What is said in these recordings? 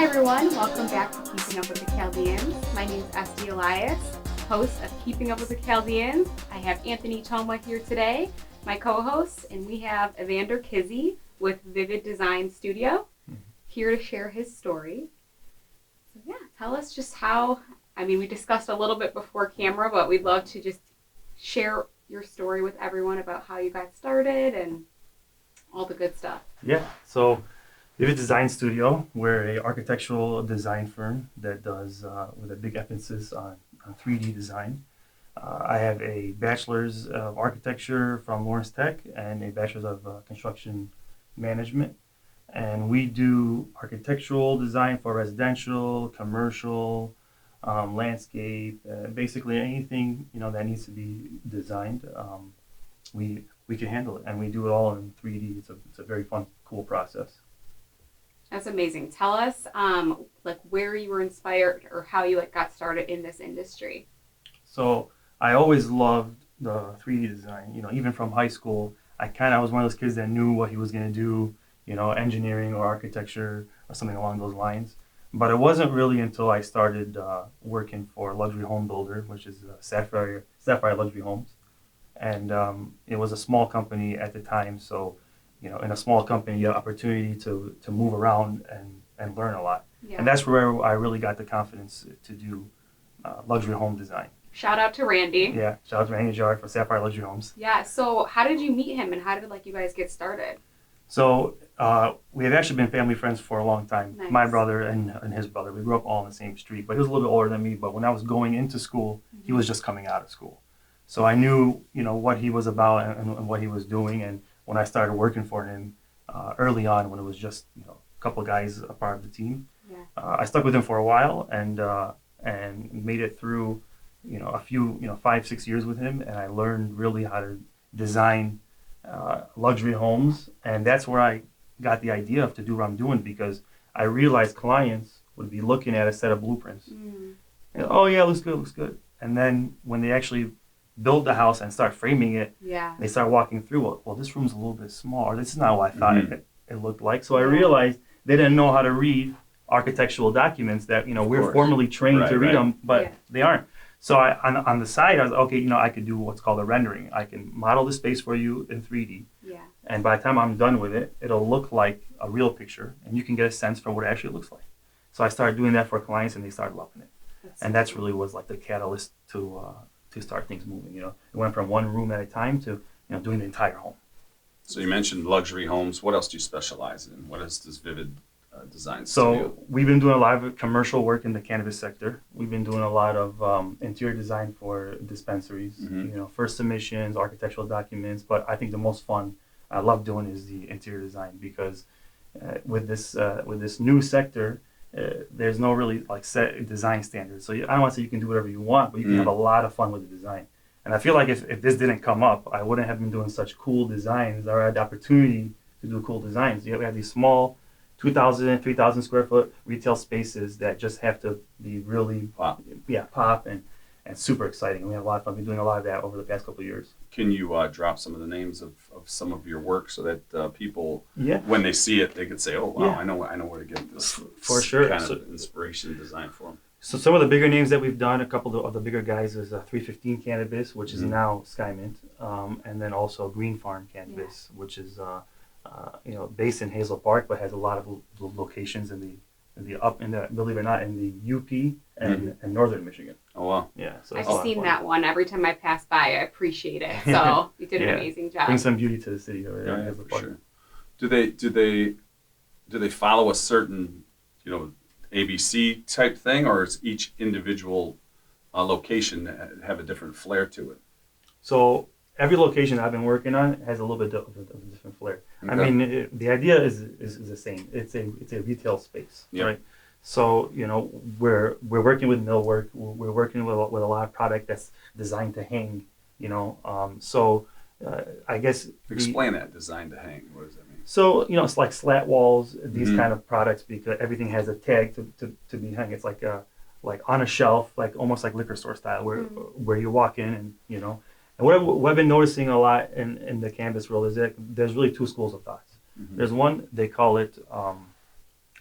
everyone, welcome back to Keeping Up with the Chaldeans. My name is Esty Elias, host of Keeping Up with the Chaldeans. I have Anthony Choma here today, my co-host, and we have Evander Kizy with Vivid Design Studio here to share his story. So yeah, tell us just how, we discussed a little bit before camera, but we'd love to just share your story with everyone about how you got started and all the good stuff. Yeah, so Vivid Design Studio, we're a architectural design firm that does with a big emphasis on 3D design. I have a bachelor's of architecture from Lawrence Tech and a bachelor's of construction management. And we do architectural design for residential, commercial, landscape, basically anything that needs to be designed. We can handle it, and we do it all in 3D. It's a very fun, cool process. That's amazing. Tell us where you were inspired or how you got started in this industry. So I always loved the 3D design. Even from high school, I was one of those kids that knew what he was going to do, engineering or architecture or something along those lines. But it wasn't really until I started working for a luxury home builder, which is Sapphire Luxury Homes. And it was a small company at the time, so in a small company, you have opportunity to move around and learn a lot. Yeah. And that's where I really got the confidence to do luxury home design. Shout out to Randy. Yeah, shout out to Randy Jarrett for Sapphire Luxury Homes. Yeah, so how did you meet him and how did you guys get started? So we have actually been family friends for a long time. Nice. My brother and his brother, we grew up all on the same street, but he was a little bit older than me. But when I was going into school, he was just coming out of school. So I knew, what he was about and what he was doing. And when I started working for him early on, when it was just a couple of guys a part of the team, I stuck with him for a while and made it through a few 5-6 years with him, and I learned really how to design luxury homes, and that's where I got the idea to do what I'm doing, because I realized clients would be looking at a set of blueprints and, oh yeah, looks good, and then when they actually build the house and start framing it, they start walking through, well, this room's a little bit small, or this is not what I thought it looked like. So I realized they didn't know how to read architectural documents that we're formally trained to read them, but they aren't. So on the side, I was okay. I could do what's called a rendering. I can model the space for you in 3D, and by the time I'm done with it, it'll look like a real picture, and you can get a sense for what it actually looks like. So I started doing that for clients, and they started loving it. That's really was the catalyst to start things moving. It went from one room at a time to doing the entire home. So you mentioned luxury homes. What else do you specialize in? What is this Vivid Design Studio? So we've been doing a lot of commercial work in the cannabis sector. We've been doing a lot of interior design for dispensaries. First submissions, architectural documents. But I think the most fun I love doing is the interior design, because with this new sector, there's no really set design standards. So I don't want to say you can do whatever you want, but you can have a lot of fun with the design. And I feel like if this didn't come up, I wouldn't have been doing such cool designs, or had the opportunity to do cool designs. We have these small 2,000, 3,000 square foot retail spaces that just have to be really pop and super exciting. We have a lot of fun. We've been doing a lot of that over the past couple of years. Can you drop some of the names of some of your work so that people, when they see it, they could say, "Oh, wow, I know where to get this for sure kind of inspiration design for them." So some of the bigger names that we've done, a couple of the bigger guys, is 315 Cannabis, which is now Skymint, and then also Green Farm Cannabis, which is based in Hazel Park, but has a lot of locations in the believe it or not, in the UP and northern Michigan. Oh wow! Yeah, so I've seen that one every time I pass by. I appreciate it. So you did an amazing job. Bring some beauty to the city. Yeah, for sure. Do they follow a certain ABC type thing, or is each individual location have a different flair to it? So every location I've been working on has a little bit of a different flair. Okay. The idea is the same. It's a retail space, right? So we're working with millwork. We're working with a lot of product that's designed to hang. I guess explain that, designed to hang. What does that mean? So it's like slat walls, these kind of products, because everything has a tag to be hung. It's like on a shelf, almost like liquor store style, where you walk in and And what I've been noticing a lot in the cannabis world is that there's really two schools of thoughts. There's one, they call it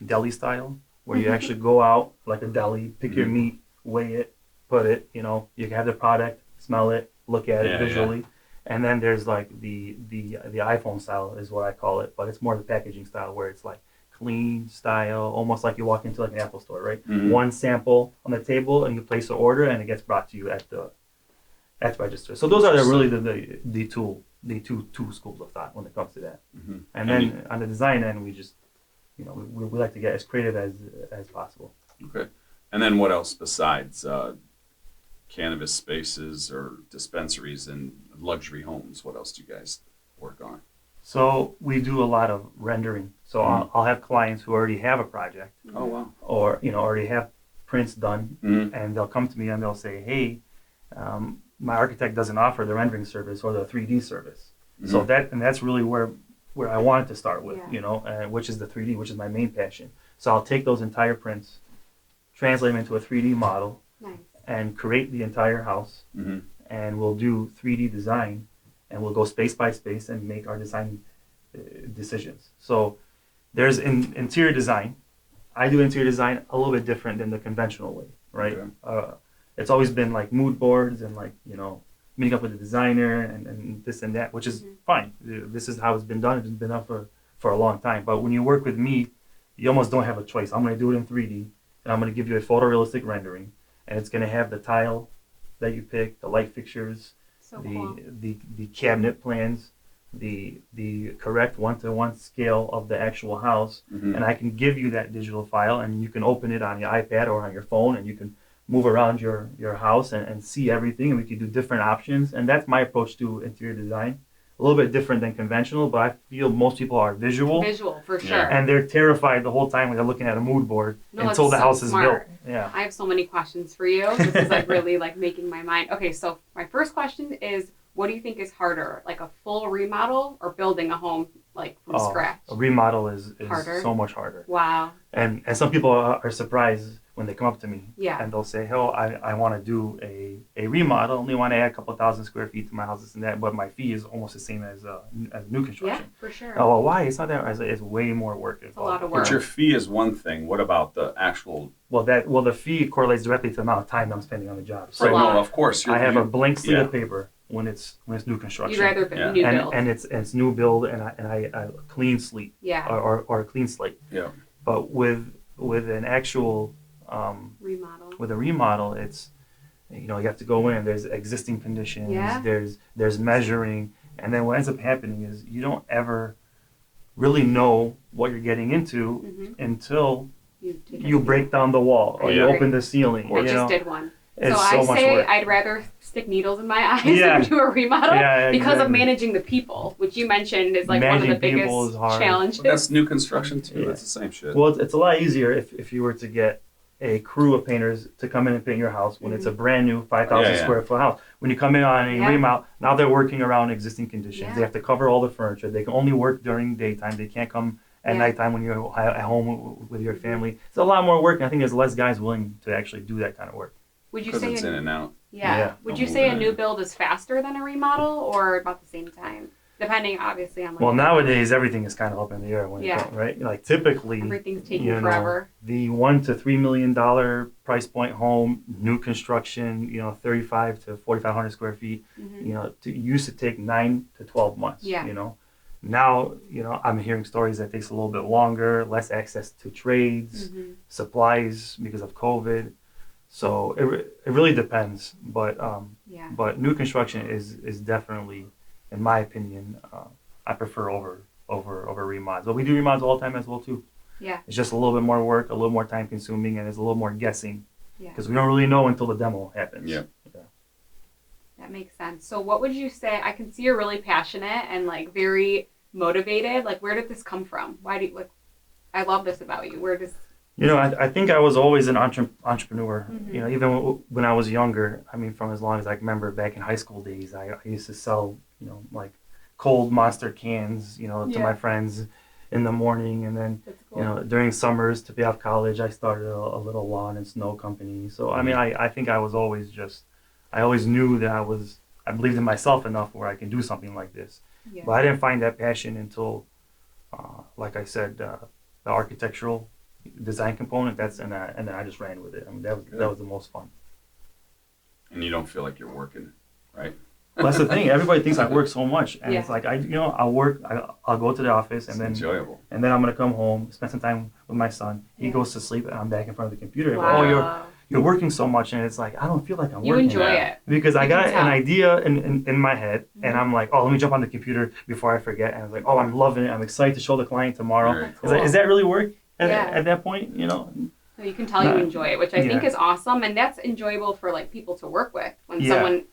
deli style, where you actually go out like a deli, pick your meat, weigh it, put it, you know, you can have the product, smell it, look at it visually. And then there's like the iPhone style is what I call it, but it's more the packaging style where it's like clean style, almost like you walk into like an Apple store, right? One sample on the table and you place the order and it gets brought to you at the register. So those are really the two schools of thought when it comes to that. And then on the design end, we just, you know, we like to get as creative as possible. Okay. And then what else besides cannabis spaces or dispensaries and luxury homes? What else do you guys work on? So we do a lot of rendering. So I'll have clients who already have a project. Oh, wow. Or, you know, already have prints done, and they'll come to me and they'll say, hey, my architect doesn't offer the rendering service or the 3D service. So that's really where I wanted to start with, you know, which is the 3D, which is my main passion. So I'll take those entire prints, translate them into a 3D model, and create the entire house, and we'll do 3D design, and we'll go space by space and make our design decisions. So there's interior design. I do interior design a little bit different than the conventional way, right? Okay. It's always been like mood boards and like, you know, meeting up with the designer and this and that, which is fine. This is how it's been done. It's been done for a long time. But when you work with me, you almost don't have a choice. I'm going to do it in 3D, and I'm going to give you a photorealistic rendering, and it's going to have the tile that you pick, the light fixtures, the cabinet plans, the correct 1-to-1 scale of the actual house, and I can give you that digital file, and you can open it on your iPad or on your phone, and you can move around your house and see everything, and we can do different options. And that's my approach to interior design. A little bit different than conventional, but I feel most people are visual. Visual, for sure. And they're terrified the whole time when they're looking at a mood board until the house is built. Yeah. I have so many questions for you. This is like really like making my mind. Okay, so my first question is, what do you think is harder, like a full remodel or building a home like from scratch? A remodel is harder? So much harder. Wow. And some people are surprised when they come up to me, and they'll say, "Oh, I want to do a remodel. Only want to add a couple thousand square feet to my house, this and that, but my fee is almost the same as new construction." Yeah, for sure. Oh, well, why? It's not that. It's way more work involved. It's a lot of work. But your fee is one thing. What about the actual? Well, the fee correlates directly to the amount of time I'm spending on the job. So right. No, of course. I have a blank slate of paper when it's new construction. You'd rather new build. And it's new build, and I clean slate. Yeah. Or a clean slate. Yeah. But with an actual remodel. With a remodel, it's, you know, you have to go in. There's existing conditions. Yeah. There's measuring, and then what ends up happening is you don't ever really know what you're getting into until you break down the wall or you open the ceiling. I just did one. It's so I say work. I'd rather stick needles in my eyes than do a remodel because of managing the people, which you mentioned is like managing one of the biggest challenges. Well, that's new construction too. Yeah. That's the same shit. Well, it's a lot easier if you were to get a crew of painters to come in and paint your house when it's a brand new 5,000 square foot house. When you come in on a remodel, now they're working around existing conditions. Yeah. They have to cover all the furniture. They can only work during daytime. They can't come at nighttime when you're at home with your family. It's a lot more work, and I think there's less guys willing to actually do that kind of work. Would you say it's in and out? Yeah. Would you say a new build is faster than a remodel, or about the same time? Depending, obviously, on. Well, nowadays everything is kind of up in the air when it comes, right? Like typically, everything's taking forever. The $1 to $3 million price point home, new construction, 3,500 to 4,500 square feet, used to take 9 to 12 months. Yeah. Now, I'm hearing stories that takes a little bit longer, less access to trades, supplies because of COVID. So it really depends, but new construction is definitely, in my opinion, I prefer over remodels. But we do remodels all the time as well too. Yeah. It's just a little bit more work, a little more time consuming, and it's a little more guessing. Yeah. Because we don't really know until the demo happens. Yeah. That makes sense. So what would you say? I can see you're really passionate and like very motivated. Like, where did this come from? Why do you I love this about you. Where does I think I was always an entrepreneur. Even when I was younger. I mean, from as long as I can remember, back in high school days, I used to sell, like cold Monster cans, to my friends in the morning, and then during summers to pay off college, I started a little lawn and snow company. So I mean, I think I was always I always knew that I believed in myself enough where I can do something like this. But I didn't find that passion until, like I said, the architectural design component, and then I just ran with it. I mean, that was the most fun. And you don't feel like you're working, right? Well, that's the thing. Everybody thinks I work so much, and Yeah. it's like I'll work. I'll go to the office, and It's then enjoyable. I'm gonna come home, spend some time with my son. He goes to sleep, and I'm back in front of the computer. Wow. Oh, you're working so much, and it's like I don't feel like I'm You working. enjoy Yeah. it. Because I You got can tell. an idea in my head, and I'm like, oh, let me jump on the computer before I forget. And I was like, oh, I'm loving it. I'm excited to show the client tomorrow. Very It's like, cool. is that really work Yeah. at that point? So you can tell you enjoy it, which I think is awesome, and that's enjoyable for like people to work with when Yeah. someone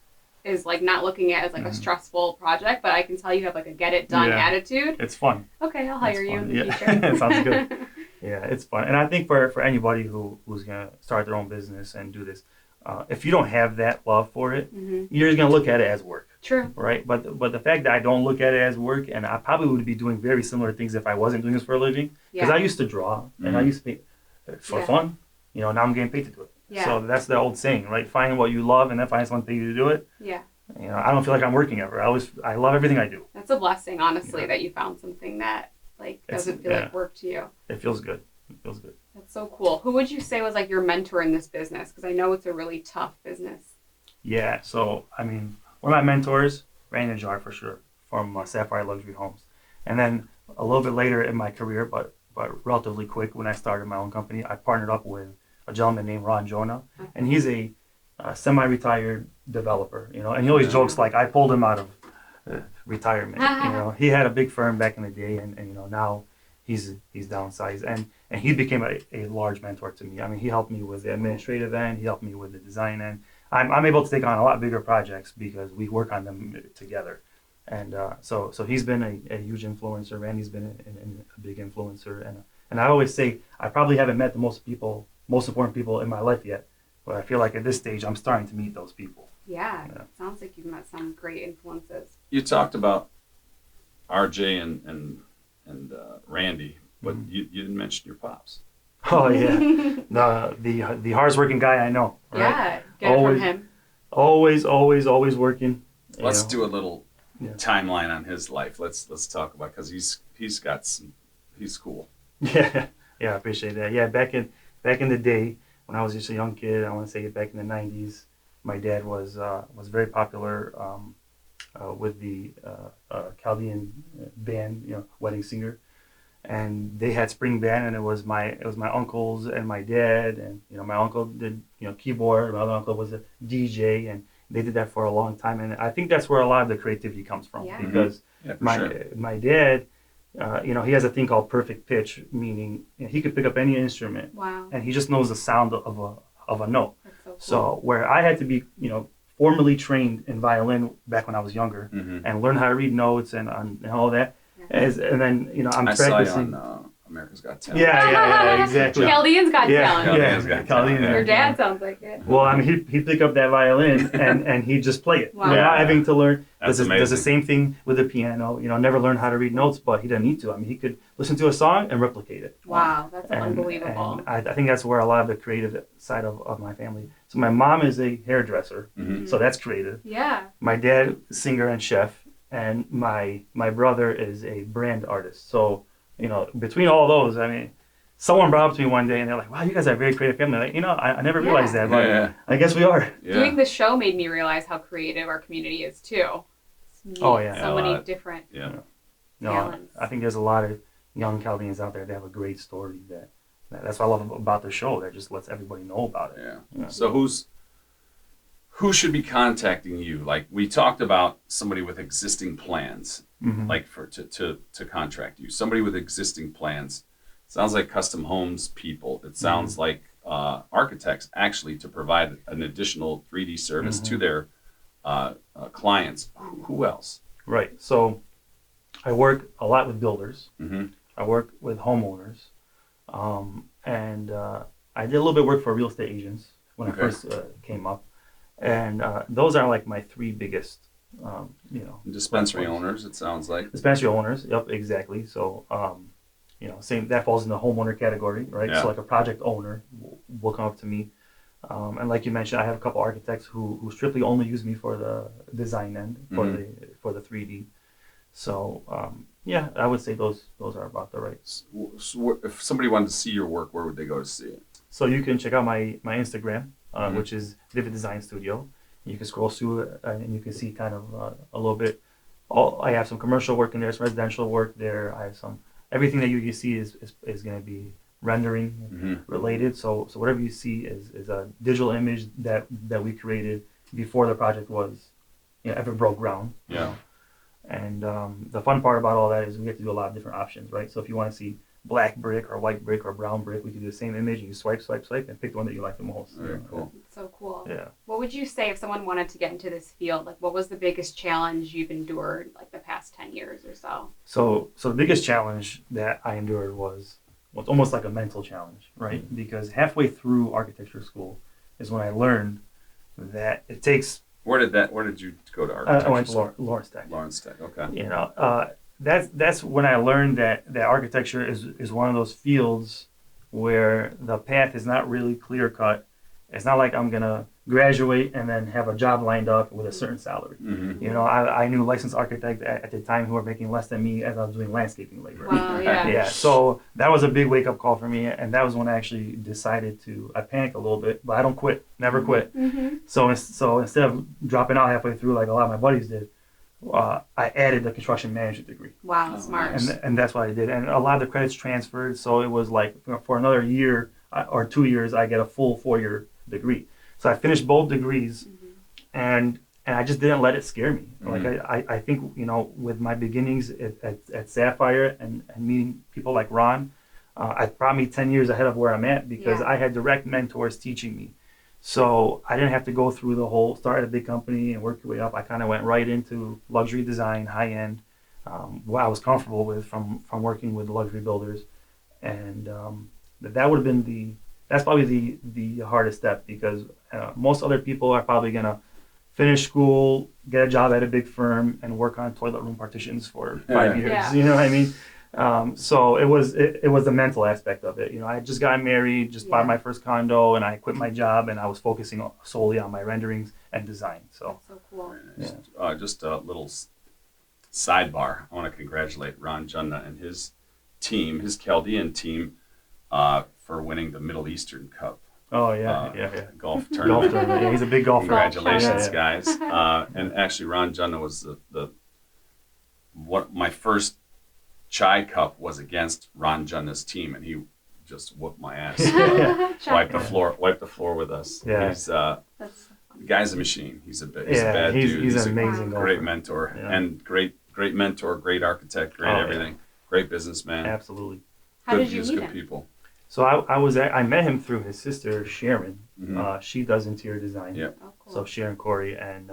is like not looking at it as like a stressful project, but I can tell you have like a get it done Yeah. attitude. It's fun. Okay, I'll hire It's you fun. in the Yeah. future. Sounds good. Yeah, it's fun. And I think for anybody who's going to start their own business and do this, if you don't have that love for it, you're just going to look at it as work. True. Right? But the fact that I don't look at it as work, and I probably would be doing very similar things if I wasn't doing this for a living. Because Yeah. I used to draw, and I used to be for Yeah. fun. Now I'm getting paid to do it. Yeah. So that's the old saying, right? Find what you love and then find something to do it. Yeah. I don't feel like I'm working ever. I love everything I do. That's a blessing, honestly, Yeah. that you found something that like It's- doesn't feel like work to you. It feels good. It feels good. That's so cool. Who would you say was like your mentor in this business? Because I know it's a really tough business. Yeah. So, I mean, one of my mentors, Randy Jar for sure, from Sapphire Luxury Homes. And then a little bit later in my career, but relatively quick, when I started my own company, I partnered up with a gentleman named Ron Jonah. And he's a semi-retired developer, and he always jokes like I pulled him out of retirement. He had a big firm back in the day, and now he's downsized, and he became a large mentor to me. I mean, he helped me with the administrative end, he helped me with the design end. I'm able to take on a lot bigger projects because we work on them together, and so he's been a huge influencer. Randy's been a big influencer, and I always say I probably haven't met the most important people in my life yet. But I feel like at this stage, I'm starting to meet those people. Yeah. Sounds like you've met some great influences. You talked about RJ and Randy, but you didn't mention your pops. Oh yeah, the hardest working guy I know. Right? Yeah, get it from him. Always working. Let's do a little Yeah. timeline on his life. Let's talk about, because he's cool. Yeah, I appreciate that. Yeah, back in the day when I was just a young kid, I want to say back in the '90s, my dad was very popular with the Chaldean band, wedding singer, and they had spring band, and it was my uncles and my dad, and my uncle did keyboard, my other uncle was a DJ, and they did that for a long time, and I think that's where a lot of the creativity comes from. Yeah. Because Yeah, for sure. my dad, he has a thing called perfect pitch, meaning he could pick up any instrument, Wow. and he just knows the sound of a note. That's so cool. So where I had to be, formally trained in violin back when I was younger, and learn how to read notes and all that, and then I'm I saw you practicing. on America's Got Talent. Yeah, exactly. Chaldean's got talent. Chaldean's got talent, yeah. Your dad sounds like it. Well, I mean, he'd pick up that violin and he'd just play it Wow. without having to learn. That's Does the amazing. same thing with the piano. Never learned how to read notes, but he didn't need to. I mean, he could listen to a song and replicate it. Wow, that's And- unbelievable. and I think that's where a lot of the creative side of my family. So my mom is a hairdresser, so that's creative. Yeah. My dad, singer and chef, and my brother is a brand artist. So between all those, I mean, someone brought up to me one day, and they're like, "Wow, you guys are a very creative family." Like, I never realized that, but Yeah. I guess we are. Yeah. Doing this show made me realize how creative our community is too. Oh, yeah. So A many lot. different. Yeah. No, Balance. I think there's a lot of young Chaldeans out there that have a great story. That's what I love about the show. That just lets everybody know about it. Yeah. So who should be contacting you? Like, we talked about somebody with existing plans, like to contract you. Somebody with existing plans. Sounds like custom homes people. It sounds like architects, actually, to provide an additional 3D service to their clients. Who else? Right. So I work a lot with builders. Mm-hmm. I work with homeowners, and I did a little bit of work for real estate agents when I first came up, and those are like my three biggest, Dispensary platforms. owners, it sounds like. Dispensary owners. Yep, exactly. So same, that falls in the homeowner category, right? Yeah. So like a project owner will come up to me, and like you mentioned, I have a couple architects who strictly only use me for the design end, for the 3D. So yeah, I would say those are about the right. So if somebody wanted to see your work, where would they go to see it? So you can check out my Instagram, which is Vivid Design Studio. You can scroll through it and you can see kind of a little bit. I have some commercial work in there, some residential work there. I have everything that you see is going to be rendering related. So whatever you see is a digital image that we created before the project was ever broke ground. Yeah. You know? And the fun part about all that is we get to do a lot of different options, right? So if you want to see black brick or white brick or brown brick, we can do the same image and you swipe, and pick the one that you like the most. Very cool. So cool. Yeah. What would you say if someone wanted to get into this field? Like, what was the biggest challenge you've endured, like the past 10 years or so? So the biggest challenge that I endured was almost like a mental challenge, right? Because halfway through architecture school is when I learned that it takes. Where did you go to architecture? I went to Lawrence Tech. Lawrence Tech. Okay. You know, that's when I learned that architecture is one of those fields where the path is not really clear cut. It's not like I'm gonna graduate and then have a job lined up with a certain salary. Mm-hmm. You know, I knew licensed architects at the time who were making less than me as I was doing landscaping labor. Wow, yeah. Yeah, so that was a big wake up call for me, and that was when I actually decided I panicked a little bit, but I don't quit, never quit. Mm-hmm. So instead of dropping out halfway through like a lot of my buddies did, I added the construction management degree. Wow, Oh, smart. nice. And that's what I did. And a lot of the credits transferred, so it was like for another year or 2 years, I get a full 4-year degree. So I finished both degrees, and I just didn't let it scare me. Like I think, you know, with my beginnings at Sapphire and meeting people like Ron, I probably 10 years ahead of where I'm at because I had direct mentors teaching me. So I didn't have to go through the whole start at a big company and work your way up. I kind of went right into luxury design, high end, what I was comfortable with from working with luxury builders. And that would have been that's probably the hardest step because most other people are probably going to finish school, get a job at a big firm, and work on toilet room partitions for 5 years. Yeah. You know what I mean? So it was the mental aspect of it. You know, I just got married, just bought my first condo, and I quit my job, and I was focusing solely on my renderings and design. So, That's so cool. Very nice. Just a little sidebar. I want to congratulate Ron Junna and his team, his Chaldean team, for winning the Middle Eastern Cup. oh yeah, Golf golf tournament. tournament. Yeah, he's a big golfer. Congratulations, Yeah. guys! And actually, Ron Junna was what my first Chai Cup was against Ron Junna's team, and he just whooped my ass. Wiped the floor with us. Yeah. He's That's the guy's a machine. He's a bad he's, dude. He's an amazing golfer. great mentor and great mentor, great architect, great everything, great businessman. Absolutely. How did you meet good him? people. So I met him through his sister Sharon. Mhm. She does interior design. Yeah. Oh, cool. So Sharon Corey, and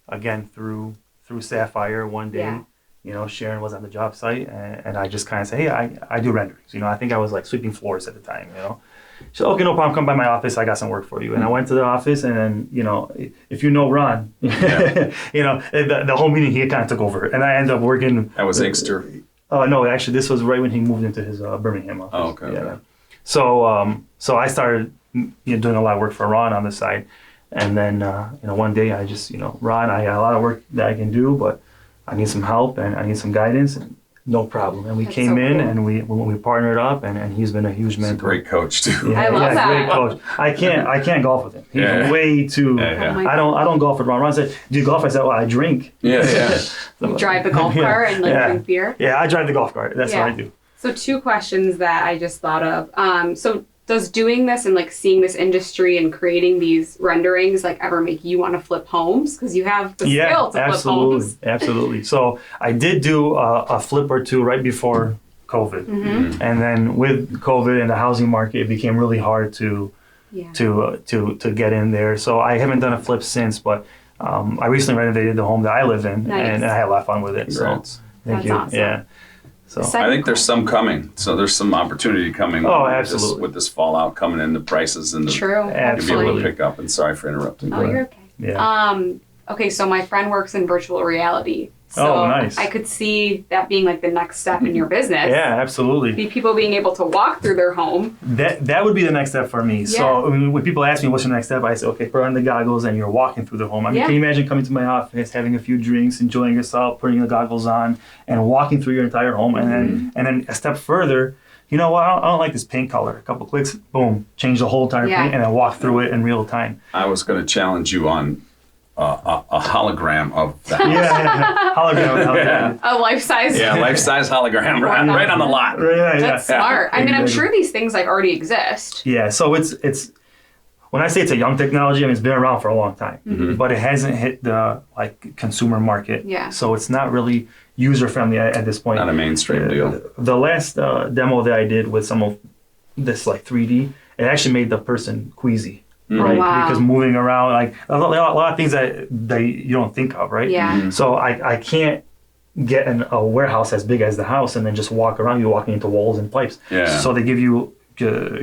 again through Sapphire one day, Yeah. you know, Sharon was on the job site, and I just kind of say, hey, I do renderings. You know, I think I was like sweeping floors at the time. You know, she said, okay, no problem. Come by my office. I got some work for you. And I went to the office, and then, you know, if you know Ron, you know, the whole meeting he kind of took over, and I ended up working. That was Inkster. Oh no, actually, this was right when he moved into his Birmingham office. Oh, okay. Yeah. Okay. So I started, you know, doing a lot of work for Ron on the side, and then you know, one day I just, you know, Ron, I got a lot of work that I can do, but I need some help and I need some guidance. And no problem. And we That's came so in cool. and we partnered up, and he's been a huge He's a mentor. great coach too. Yeah, I love that. Great coach. I can't golf with him. He's Yeah. way too. Yeah. Oh my I don't golf with Ron. Ron said, "Do you golf?" I said, "Well, I drink." Yeah. You drive the golf cart and like drink beer. Yeah, I drive the golf cart. That's Yeah. what I do. So 2 questions that I just thought of. So does doing this and like seeing this industry and creating these renderings like ever make you want to flip homes? Because you have the skill to flip homes. Absolutely. So I did do a flip or two right before COVID, Mm-hmm. and then with COVID and the housing market, it became really hard to get in there. So I haven't done a flip since, but I recently renovated the home that I live in, Nice. and I had a lot of fun with it. Congrats. So thank That's you. awesome. Yeah. So I think there's some coming. So there's some opportunity coming. Oh, with absolutely. with this fallout coming in, the prices and the True. you'll be able Absolutely. to pick up. And sorry for interrupting. Oh, you're okay. yeah. Okay, so my friend works in virtual reality. So Oh, nice. I could see that being like the next step in your business. Yeah, absolutely. Be people being able to walk through their home. That would be the next step for me. So when people ask me what's the next step, I say, okay, put on the goggles and you're walking through the home. I mean, can you imagine coming to my office, having a few drinks, enjoying yourself, putting the goggles on, and walking through your entire home, and then a step further. You know what? I don't like this paint color. A couple clicks, boom, change the whole entire paint, and then walk through it in real time. I was going to challenge you on a hologram of that. Hologram. A life-size. Yeah, life-size hologram right on the lot. Right, That's smart. I mean, I'm sure these things like already exist. Yeah, so it's when I say it's a young technology, I mean it's been around for a long time, but it hasn't hit the consumer market. Yeah. So it's not really user friendly at this point. Not a mainstream deal. The last demo that I did with some of this 3D, it actually made the person queasy. Right, oh, wow. Because moving around, like a lot of things that you don't think of, right? Yeah. So I can't get a warehouse as big as the house and then just walk around. You're walking into walls and pipes. Yeah. So they give you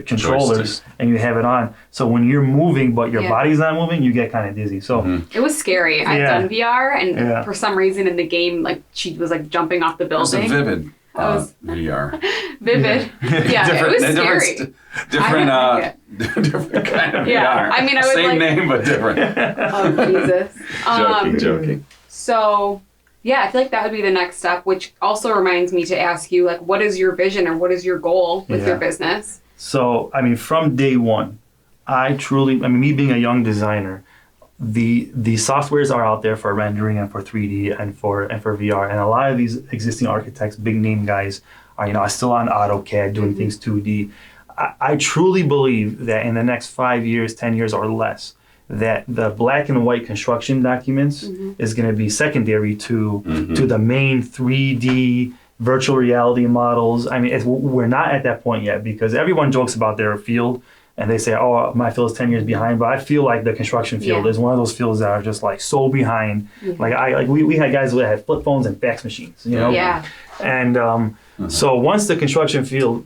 controllers and you have it on. So when you're moving but your body's not moving, you get kind of dizzy. So it was scary. I've done VR, and for some reason in the game, like she was like jumping off the building. It was a vivid VR. Vivid. Yeah, it was scary. Different kind of Yeah. VR. I mean, I was Same name, but different. Oh, Jesus. Joking. So, yeah, I feel like that would be the next step, which also reminds me to ask you, like, what is your vision or what is your goal with your business? So, I mean, from day one, me being a young designer, the softwares are out there for rendering and for 3D and for VR, and a lot of these existing architects, big name guys, are still on AutoCAD doing things 2D. I truly believe that in the next 5 years, 10 years or less, that the black and white construction documents is going to be secondary to the main 3D virtual reality models. I mean, we're not at that point yet, because everyone jokes about their field and they say, oh, my field is 10 years behind, but I feel like the construction field is one of those fields that are just like so behind. We had guys that had flip phones and fax machines, you know? Yeah. And so once the construction field,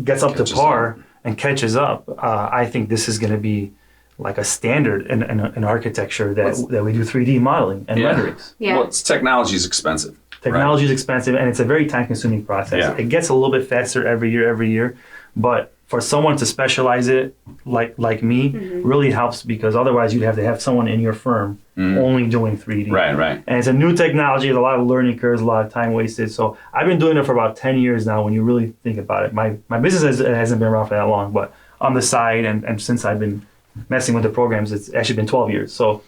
gets up to par and catches up, I think this is going to be like a standard in architecture that we do 3D modeling and renderings. Yeah. Well, technology is expensive. Technology is expensive, and it's a very time-consuming process. Yeah. It gets a little bit faster every year, but for someone to specialize it like me really helps, because otherwise you'd have to have someone in your firm only doing 3D. Right. And it's a new technology, there's a lot of learning curves, a lot of time wasted. So I've been doing it for about 10 years now when you really think about it. My business hasn't been around for that long, but on the side and since I've been messing with the programs, it's actually been 12 years. So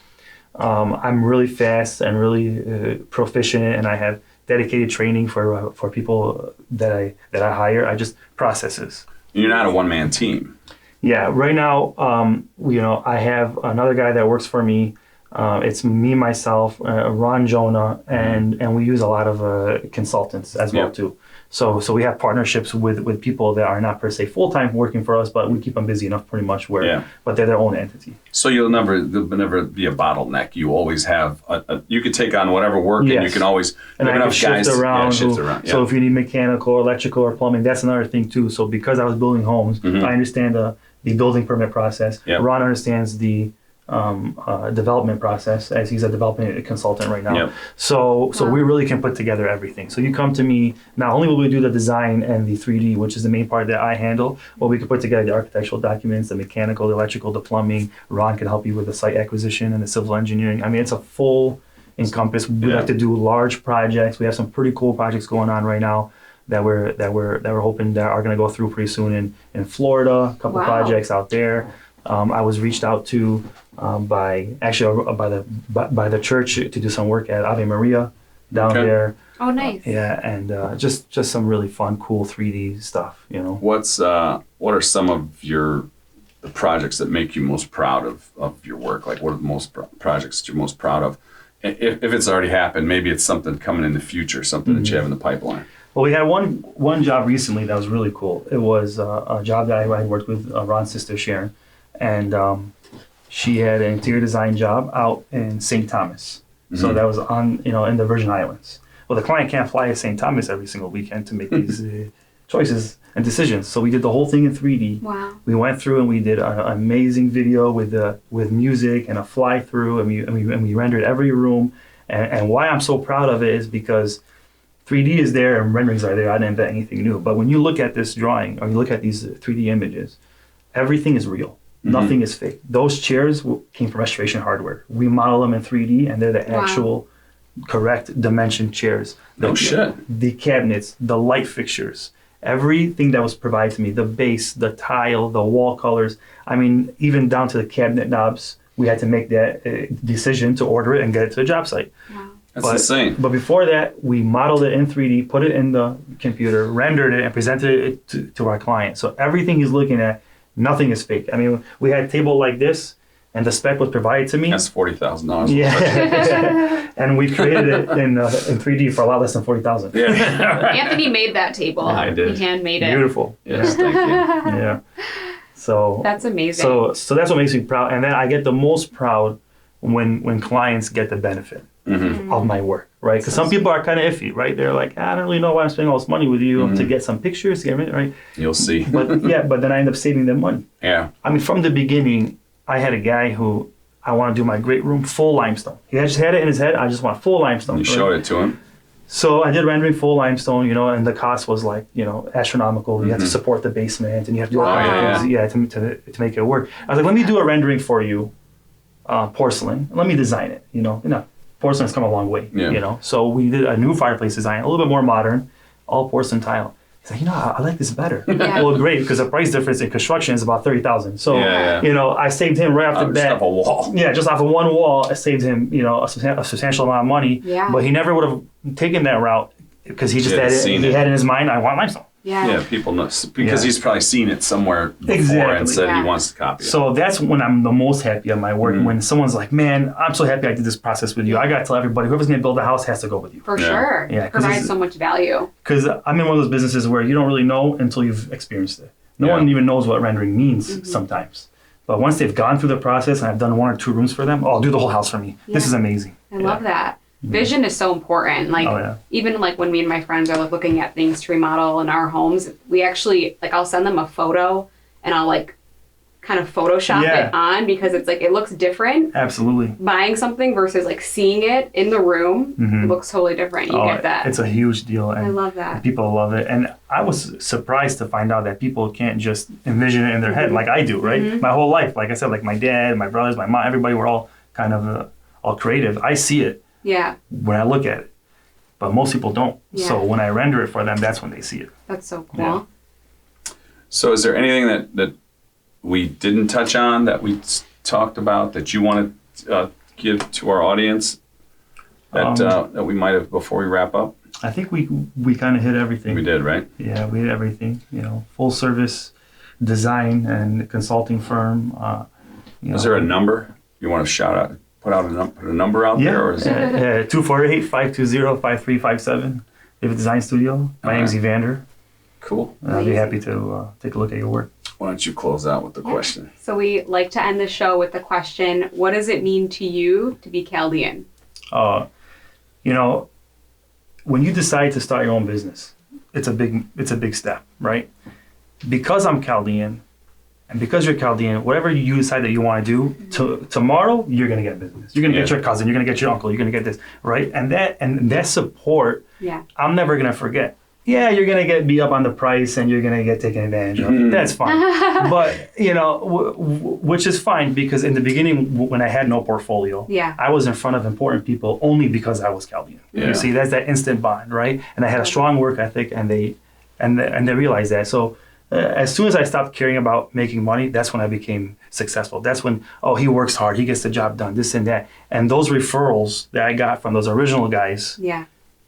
I'm really fast and really proficient, and I have dedicated training for people that I hire. I just processes. You're not a one-man team. Yeah, right now, I have another guy that works for me. It's me, myself, Ron Jonah, and we use a lot of consultants as well too. So we have partnerships with people that are not per se full-time working for us, but we keep them busy enough pretty much but they're their own entity. So you'll never be a bottleneck. You always have you could take on whatever work, and you can always and I can shift around. Yeah. So if you need mechanical, electrical, or plumbing, that's another thing too. So because I was building homes, I understand the building permit process. Yep. Ron understands the development process, as he's a development consultant right now. Yep. So we really can put together everything. So you come to me, not only will we do the design and the 3D, which is the main part that I handle, but we can put together the architectural documents, the mechanical, the electrical, the plumbing. Ron can help you with the site acquisition and the civil engineering. I mean, it's a full encompass. We like to do large projects. We have some pretty cool projects going on right now that we're hoping that are going to go through pretty soon in Florida. A couple projects out there. I was reached out to by the church to do some work at Ave Maria down there. Oh, nice. Yeah, and just some really fun, cool 3D stuff. What are some of the projects that make you most proud of your work? Like, what are the most projects that you're most proud of? If it's already happened, maybe it's something coming in the future, something that you have in the pipeline. Well, we had one job recently that was really cool. It was a job that I worked with Ron's sister Sharon, and she had an interior design job out in St. Thomas. So that was in the Virgin Islands. Well, the client can't fly to St. Thomas every single weekend to make these choices and decisions. So we did the whole thing in 3D. Wow. We went through and we did an amazing video with music and a fly through, and we rendered every room. And why I'm so proud of it is because 3D is there and renderings are there. I didn't invent anything new. But when you look at this drawing or you look at these 3D images, everything is real. Nothing is fake. Those chairs came from Restoration Hardware. We model them in 3D and they're the actual correct dimension chairs. No shit. The cabinets, the light fixtures, everything that was provided to me, the base, the tile, the wall colors. I mean, even down to the cabinet knobs, we had to make that decision to order it and get it to the job site. Wow. That's insane. But before that, we modeled it in 3D, put it in the computer, rendered it, and presented it to our client. So everything he's looking at, nothing is fake. I mean, we had a table like this, and the spec was provided to me. That's $40,000. Yeah, and we created it in 3D for a lot less than $40,000. Yeah. Anthony made that table. I did. He handmade it. Beautiful. Yes, thank you. Yeah. So That's amazing. So that's what makes me proud, and then I get the most proud when clients get the benefit of my work, right? Because some people are kind of iffy, right? They're like, I don't really know why I'm spending all this money with you to get some pictures, to get it, right? You'll see. But then I end up saving them money. Yeah. I mean, from the beginning, I had a guy who I want to do my great room full limestone. He just had it in his head. I just want full limestone. You showed it to him. So I did rendering full limestone, and the cost was like, astronomical. You have to support the basement, and you have to do all kinds of things, to make it work. I was like, let me do a rendering for you, porcelain. Let me design it. Porcelain's come a long way. Yeah. So we did a new fireplace design, a little bit more modern, all porcelain tile. He's like, I like this better. Yeah. Well, great, because the price difference in construction is about $30,000. So, Yeah. I saved him right off the bat. Just off a wall. Yeah, just off of one wall, I saved him, a substantial amount of money. Yeah. But he never would have taken that route because he just had in his mind, I want limestone. Yeah. People know because he's probably seen it somewhere before and said he wants to copy it. So that's when I'm the most happy at my work, when someone's like, man, I'm so happy I did this process with you. I got to tell everybody, whoever's going to build a house has to go with you. For sure. Yeah, Provides so much value. Because I'm in one of those businesses where you don't really know until you've experienced it. No one even knows what rendering means sometimes. But once they've gone through the process and I've done 1 or 2 rooms for them, do the whole house for me. Yeah. This is amazing. I love that. Vision is so important. Even when me and my friends are looking at things to remodel in our homes, we actually, I'll send them a photo and I'll kind of Photoshop it on because it's it looks different. Absolutely. Buying something versus seeing it in the room, it looks totally different. You get that. It's a huge deal. And I love that. People love it. And I was surprised to find out that people can't just envision it in their head like I do, right? My whole life, like I said, my dad, my brothers, my mom, everybody, we're all kind of all creative. I see it. Yeah. When I look at it. But most people don't. Yeah. So when I render it for them, that's when they see it. That's so cool. Yeah. So is there anything that we didn't touch on that we talked about that you want to give to our audience that we might have before we wrap up? I think we kind of hit everything. We did, right? Yeah, we hit everything. Full service design and consulting firm. Is there a number you want to shout out? Put a number out there, or is it 248-520-5357. David Design Studio. My name's Evander. Cool. I'll be happy to take a look at your work. Why don't you close out with the question? So we like to end the show with the question: what does it mean to you to be Chaldean? When you decide to start your own business, it's a big step, right? Because I'm Chaldean. And because you're Chaldean, whatever you decide that you want to do, tomorrow you're gonna get business. You're gonna get your cousin. You're gonna get your uncle. You're gonna get this, right? And that support, I'm never gonna forget. Yeah, you're gonna get beat up on the price, and you're gonna get taken advantage of. That's fine. But which is fine because in the beginning, when I had no portfolio, I was in front of important people only because I was Chaldean. Yeah. You see, that's that instant bond, right? And I had a strong work ethic, and they realized that. So. As soon as I stopped caring about making money, that's when I became successful. That's when, he works hard, he gets the job done, this and that. And those referrals that I got from those original guys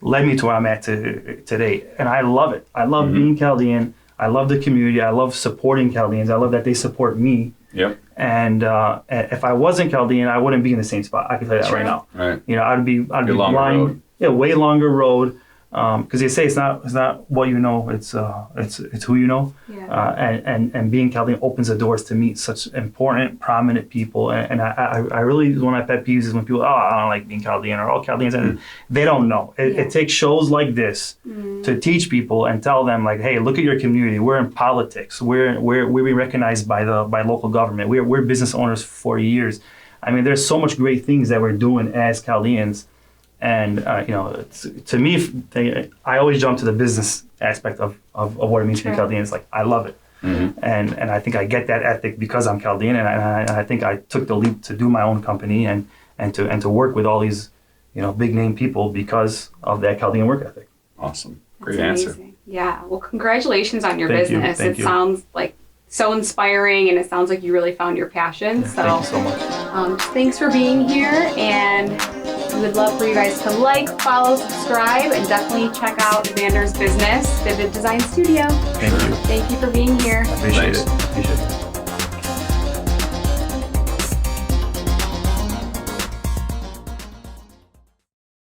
led me to where I'm at today. And I love it. I love being Chaldean. I love the community. I love supporting Chaldeans. I love that they support me. Yep. And if I wasn't Chaldean, I wouldn't be in the same spot. I can tell you that right now. Right. I'd be blind. Road. Yeah, way longer road. Because they say it's not what you know, it's who you know, and being Chaldean opens the doors to meet such important, prominent people, and I really, one of my pet peeves is when people, I don't like being Chaldean or all Chaldeans, and they don't know. It takes shows like this to teach people and tell them hey, look at your community. We're in politics. We're recognized by local government. We're business owners for years. I mean, there's so much great things that we're doing as Chaldeans. And to me, I always jump to the business aspect of what it means to be Chaldean. It's like I love it, and I think I get that ethic because I'm Chaldean, and I think I took the leap to do my own company and to work with all these big name people because of that Chaldean work ethic. Awesome, great answer. Yeah, well, congratulations on your Thank you. business. Thank It you. sounds like so inspiring, and it sounds like you really found your passion. Yeah, thank you so much. Thanks for being here, and we would love for you guys to like, follow, subscribe, and definitely check out Evander's business, Vivid Design Studio. Thank you. Thank you for being here. Appreciate Thanks. it. Appreciate it.